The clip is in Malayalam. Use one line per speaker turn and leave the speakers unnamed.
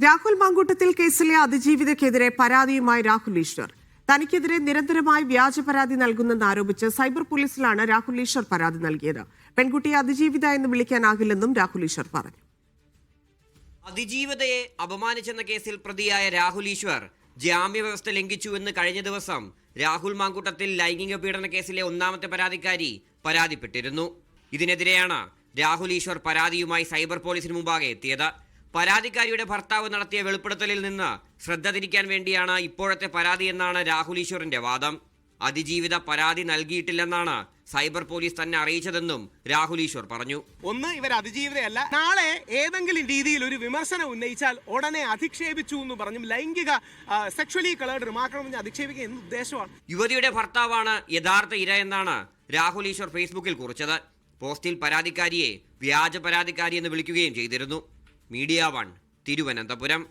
രാഹുൽ മാങ്കൂട്ടത്തിൽ കേസിലെ അതിജീവിതയ്ക്കെതിരെ പരാതിയുമായി രാഹുൽ ഈശ്വർ. തനിക്കെതിരെ നിരന്തരമായി വ്യാജ പരാതി നൽകുന്നെന്ന് ആരോപിച്ച് സൈബർ പോലീസിലാണ് രാഹുൽ ഈശ്വർ പരാതി നൽകിയത്. പെൺകുട്ടിയെ അതിജീവിത എന്ന് വിളിക്കാനാകില്ലെന്നും രാഹുൽ ഈശ്വർ പറഞ്ഞു.
അതിജീവിതയെ അപമാനിച്ചെന്ന കേസിൽ പ്രതിയായ രാഹുൽ ഈശ്വർ ജാമ്യവ്യവസ്ഥ ലംഘിച്ചുവെന്ന് കഴിഞ്ഞ ദിവസം രാഹുൽ മാങ്കൂട്ടത്തിൽ ലൈംഗിക പീഡന കേസിലെ ഒന്നാമത്തെ പരാതിക്കാരി പരാതിപ്പെട്ടിരുന്നു. ഇതിനെതിരെയാണ് രാഹുൽ ഈശ്വർ പരാതിയുമായി സൈബർ പോലീസിന് മുമ്പാകെ എത്തിയത്. പരാതിക്കാരിയുടെ ഭർത്താവ് നടത്തിയ വെളിപ്പെടുത്തലിൽ നിന്ന് ശ്രദ്ധ തിരിക്കാൻ വേണ്ടിയാണ് ഇപ്പോഴത്തെ പരാതി എന്നാണ് രാഹുൽ ഈശ്വറിന്റെ വാദം. അതിജീവിത പരാതി നൽകിയിട്ടില്ലെന്നാണ് സൈബർ പോലീസ് തന്നെ അറിയിച്ചതെന്നും രാഹുൽ ഈശ്വർ പറഞ്ഞു.
ഒന്ന്, ഇവർ അതിജീവിതയല്ല. നാളെ ഏതെങ്കിലും രീതിയിൽ ഒരു വിമർശനം ഉന്നയിച്ചാൽ ഉടനെ അധിക്ഷേപിച്ചു എന്ന് പറഞ്ഞും ലൈംഗിക സെക്ഷലി കളേർഡ് റിമാർക്കണമെന്ന് അധിക്ഷേപിക്കുക എന്ത് ഉദ്ദേശമാണ്?
യുവതിയുടെ ഭർത്താവാണ് യഥാർത്ഥ ഇര എന്നാണ് രാഹുൽ ഈശ്വർ ഫേസ്ബുക്കിൽ കുറിച്ചത്. പോസ്റ്റിൽ പരാതിക്കാരിയെ വ്യാജ പരാതിക്കാരി എന്ന് വിളിക്കുകയും ചെയ്തിരുന്നു. മീഡിയ 1 തിരുവനന്തപുരം.